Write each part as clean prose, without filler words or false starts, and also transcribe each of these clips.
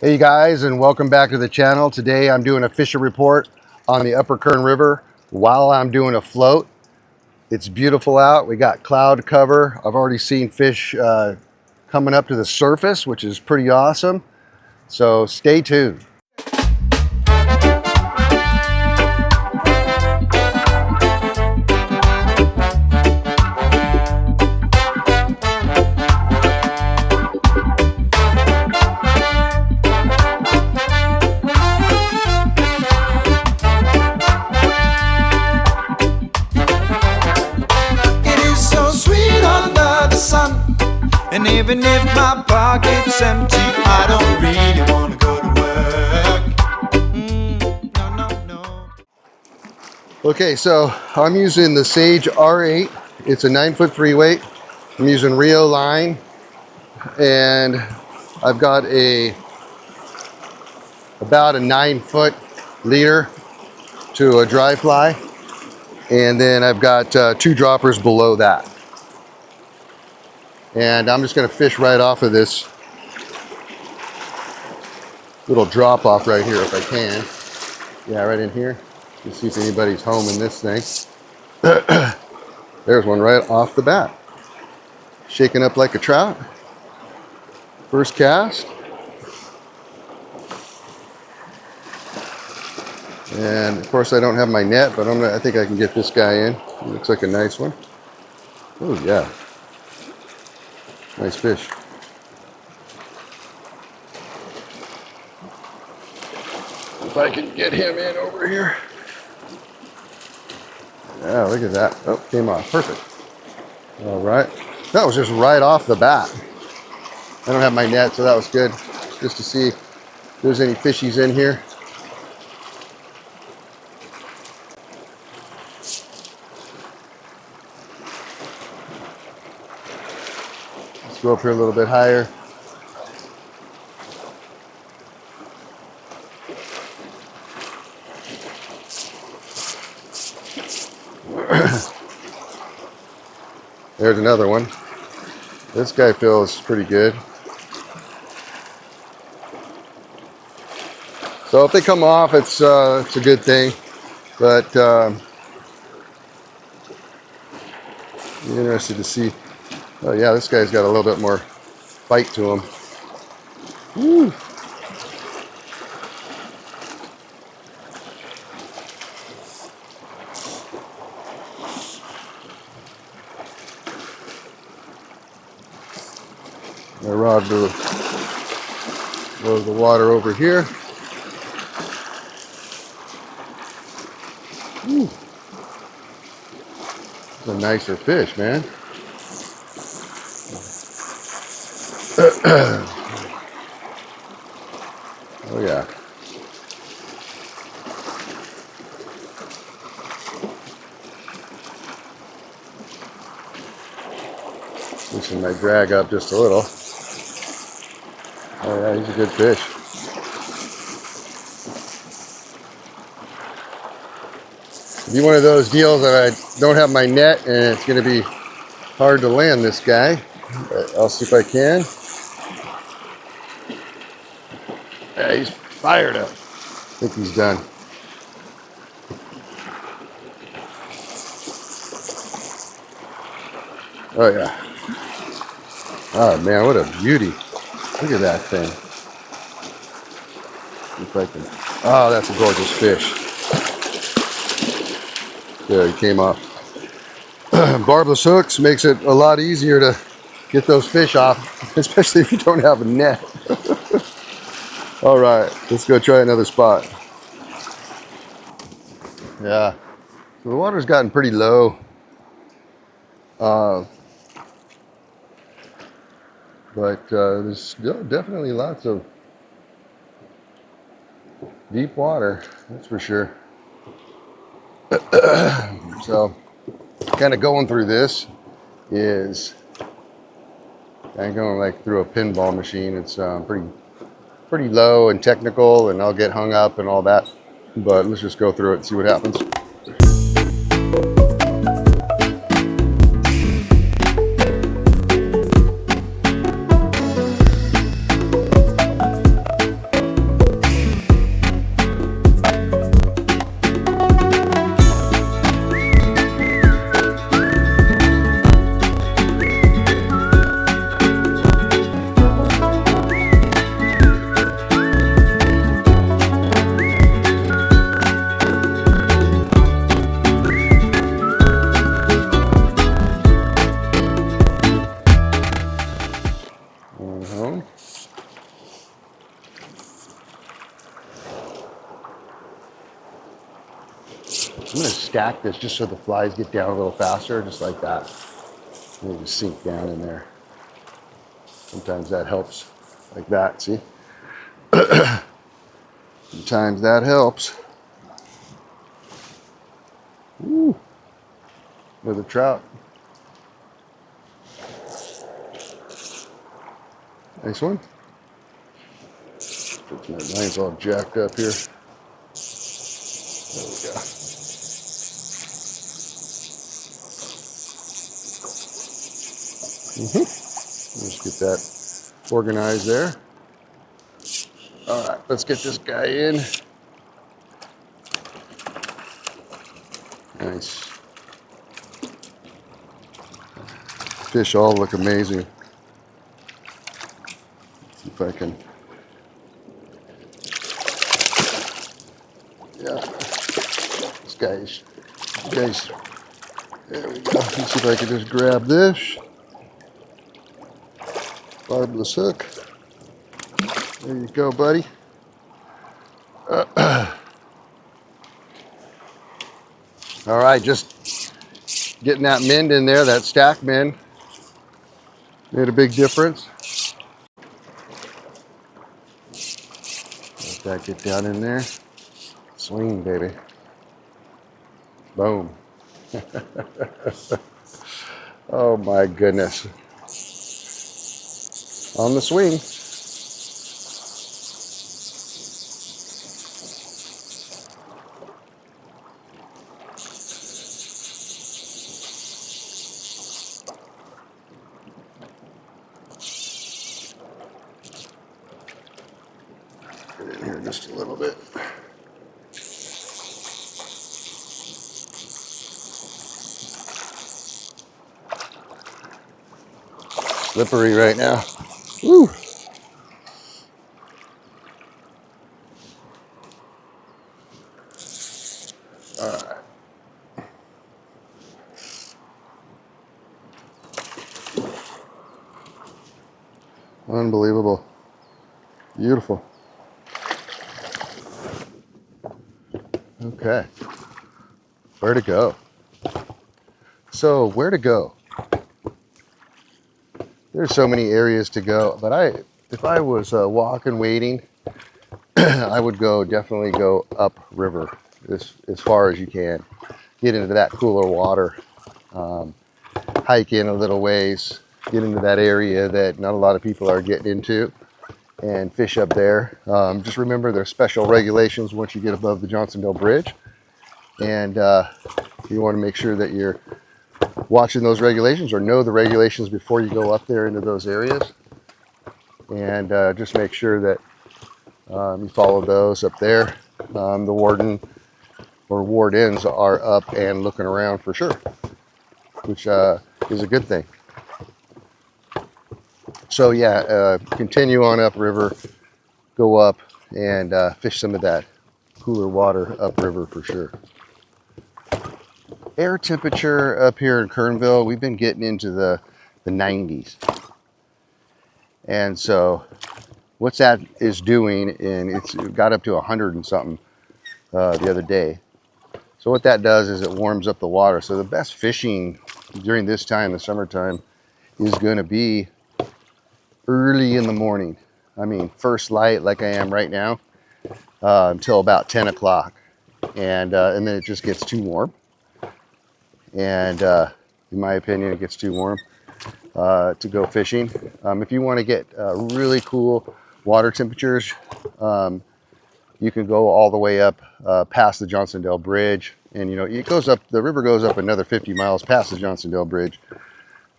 Hey guys, and welcome back to the channel. Today I'm doing a fishing report on the upper Kern River while I'm doing a float. It's beautiful out. We got cloud cover. I've already seen fish coming up to the surface, which is pretty awesome. So stay tuned. And even if my pocket's empty, I don't really want to go to work. No. Okay, so I'm using the Sage R8. It's a 9-foot 3-weight. I'm using Rio line, and I've got about a 9-foot leader to a dry fly, and then I've got 2 droppers below that. And I'm just going to fish right off of this little drop off right here if I can. Yeah, right in here. Let's see if anybody's home in this thing. There's one right off the bat. Shaking up like a trout. First cast. And of course I don't have my net, but I think I can get this guy in. He looks like a nice one. Oh yeah. Nice fish. If I can get him in over here. Yeah, look at that. Oh, came off. Perfect. All right. That was just right off the bat. I don't have my net, so that was good. Just to see if there's any fishies in here. Let's go up here a little bit higher. There's another one. This guy feels pretty good. So if they come off, it's a good thing. But I'm interested to see. Oh yeah, this guy's got a little bit more bite to him. Woo. My rod below the water over here. Ooh. It's a nicer fish, man. Oh yeah. Loosen my drag up just a little. Oh yeah, he's a good fish. It'll be one of those deals that I don't have my net and it's going to be hard to land this guy. But I'll see if I can. Yeah, he's fired up. I think he's done. Oh yeah. Oh man, what a beauty. Look at that thing. If I can. Oh, that's a gorgeous fish. There, he came off. Barbless hooks makes it a lot easier to get those fish off, especially if you don't have a net. All right, let's go try another spot. Yeah, so the water's gotten pretty low. But there's still definitely lots of deep water, that's for sure. So, kind of going through this is kind of going like through a pinball machine. It's pretty low and technical, and I'll get hung up and all that. But let's just go through it and see what happens. I'm going to stack this just so the flies get down a little faster, just like that. And they just sink down in there. Sometimes that helps, like that, see? Sometimes that helps. Woo. Another trout. Nice one. My line's all jacked up here. There we go. Just get that organized there. All right, let's get this guy in. Nice. Fish all look amazing. See if I can. Yeah. These guys. There we go. Let's see if I can just grab this. Barbless hook. There you go, buddy. All right, just getting that mend in there, that stack mend. Made a big difference. Let that get down in there. Swing, baby. Boom. Oh my goodness. On the swing. Get in here just a little bit. Slippery right now. Woo. All right. Unbelievable. Beautiful. Okay. Where to go? So, where to go? There's so many areas to go, but if I was walking, waiting, I would definitely go upriver as far as you can. Get into that cooler water, hike in a little ways, get into that area that not a lot of people are getting into, and fish up there. Just remember there's special regulations once you get above the Johnsondale Bridge, and you want to make sure that you're watching those regulations or know the regulations before you go up there into those areas, and just make sure that you follow those up there. The warden or wardens are up and looking around for sure, which is a good thing. So yeah, continue on upriver, go up and fish some of that cooler water upriver for sure. Air temperature up here in Kernville, we've been getting into the 90s. And so what's that is doing, and it's got up to 100 and something the other day. So what that does is it warms up the water. So the best fishing during this time, the summertime, is going to be early in the morning. I mean, first light like I am right now until about 10 o'clock. And then it just gets too warm. And in my opinion, it gets too warm to go fishing. If you want to get really cool water temperatures, you can go all the way up past the Johnsondale Bridge, and it goes up. The river goes up another 50 miles past the Johnsondale Bridge.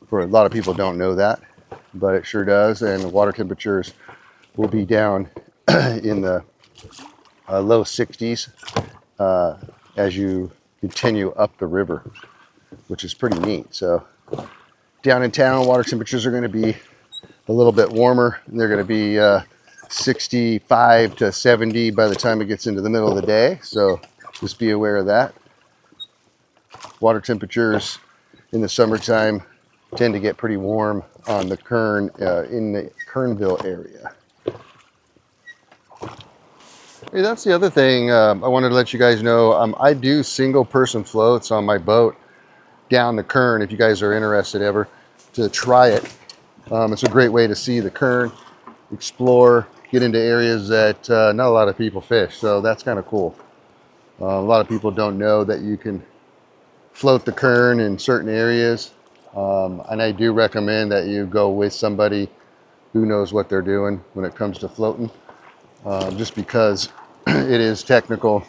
For a lot of people don't know that, but it sure does. And the water temperatures will be down in the low 60s as you continue up the river, which is pretty neat. So down in town, water temperatures are going to be a little bit warmer. They're going to be 65 to 70 by the time it gets into the middle of the day. So just be aware of that. Water temperatures in the summertime tend to get pretty warm on the Kern, in the Kernville area. Hey, that's the other thing I wanted to let you guys know. I do single person floats on my boat down the Kern. If you guys are interested ever to try it, it's a great way to see the Kern, explore, get into areas that not a lot of people fish. So that's kind of cool. A lot of people don't know that you can float the Kern in certain areas. And I do recommend that you go with somebody who knows what they're doing when it comes to floating, just because it is technical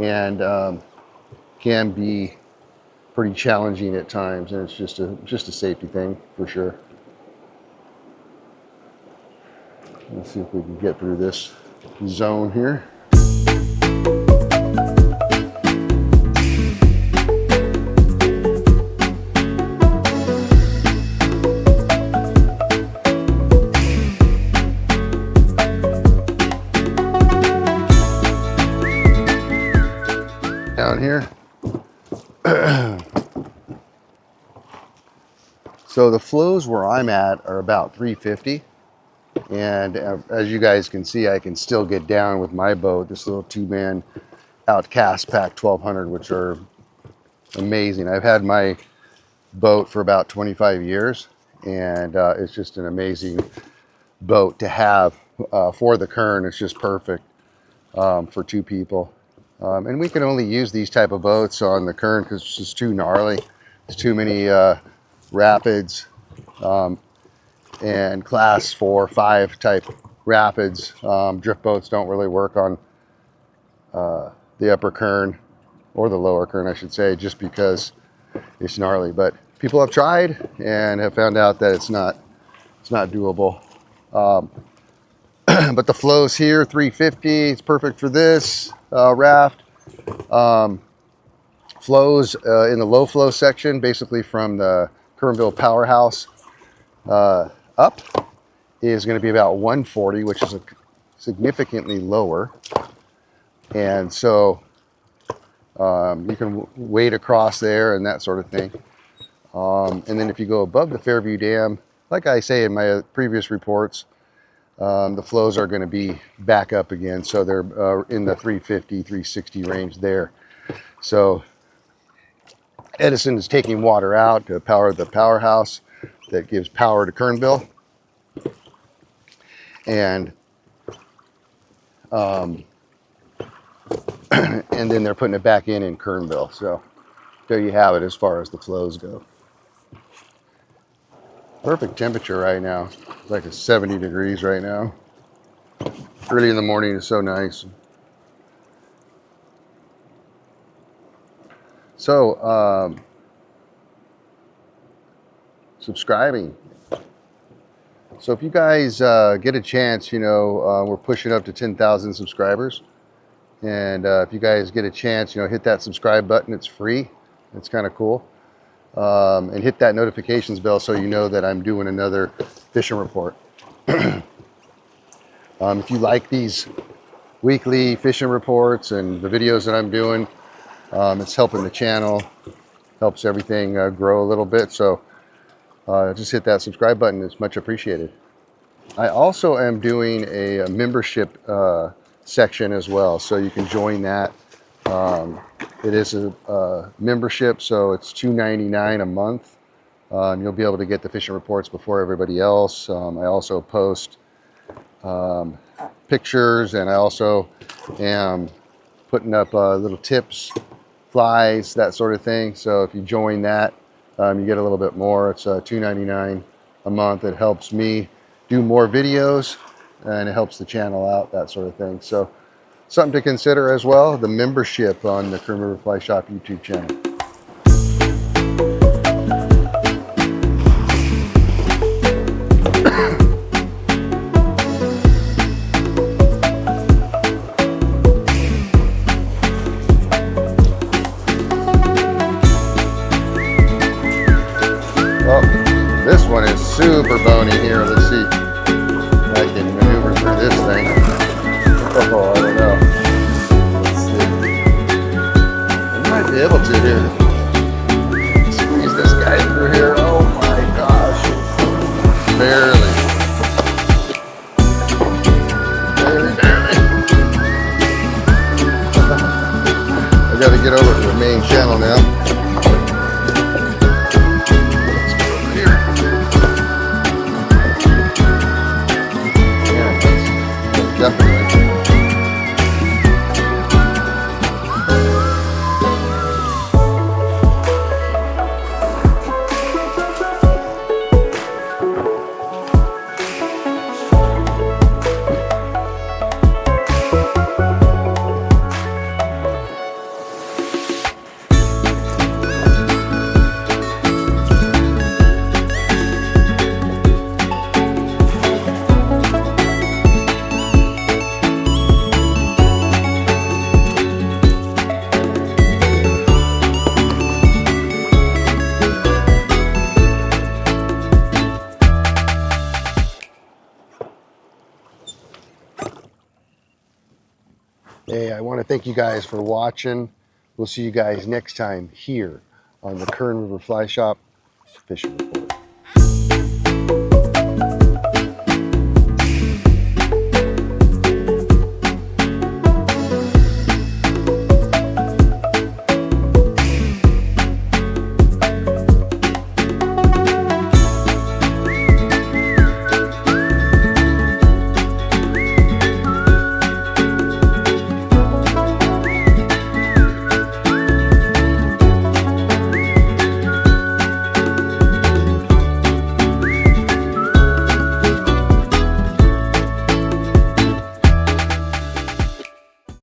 and can be pretty challenging at times, and it's just a safety thing for sure. Let's see if we can get through this zone here. Down here. So the flows where I'm at are about 350, and as you guys can see, I can still get down with my boat, this little 2-man Outcast Pack 1200, which are amazing. I've had my boat for about 25 years, and it's just an amazing boat to have for the Kern. It's just perfect for 2 people. And we can only use these type of boats on the Kern because it's just too gnarly. There's too many rapids and class 4, 5 type rapids. Drift boats don't really work on the upper Kern, or the lower Kern, I should say, just because it's gnarly. But people have tried and have found out that it's not doable. But the flows here, 350, it's perfect for this raft. Flows in the low flow section, basically from the Kernville powerhouse up, is going to be about 140, which is significantly lower. And so you can wade across there and that sort of thing. And then if you go above the Fairview Dam, like I say in my previous reports, the flows are going to be back up again. So they're in the 350, 360 range there. So Edison is taking water out to power the powerhouse that gives power to Kernville. And and then they're putting it back in Kernville. So there you have it as far as the flows go. Perfect temperature right now. It's like 70 degrees right now. Early in the morning is so nice. So, subscribing. So if you guys get a chance, you know, we're pushing up to 10,000 subscribers. And if you guys get a chance, you know, hit that subscribe button. It's free. It's kind of cool. And hit that notifications bell so you know that I'm doing another fishing report. If you like these weekly fishing reports and the videos that I'm doing, it's helping the channel, helps everything grow a little bit. So just hit that subscribe button. It's much appreciated. I also am doing a membership section as well, so you can join that. It is a membership, so it's $2.99 a month. You'll be able to get the fishing reports before everybody else. I also post pictures, and I also am putting up little tips, flies, that sort of thing. So if you join that, you get a little bit more. It's $2.99 a month. It helps me do more videos, and it helps the channel out, that sort of thing. So something to consider as well, the membership on the Kern River Fly Shop YouTube channel. Oh, this one is super bony here. Let's see if I can maneuver through this thing. Oh, I don't know. Let's see. I might be able to here. got to get over to the main channel now. Yeah, definitely. Hey, I want to thank you guys for watching. We'll see you guys next time here on the Kern River Fly Shop Fishing Report.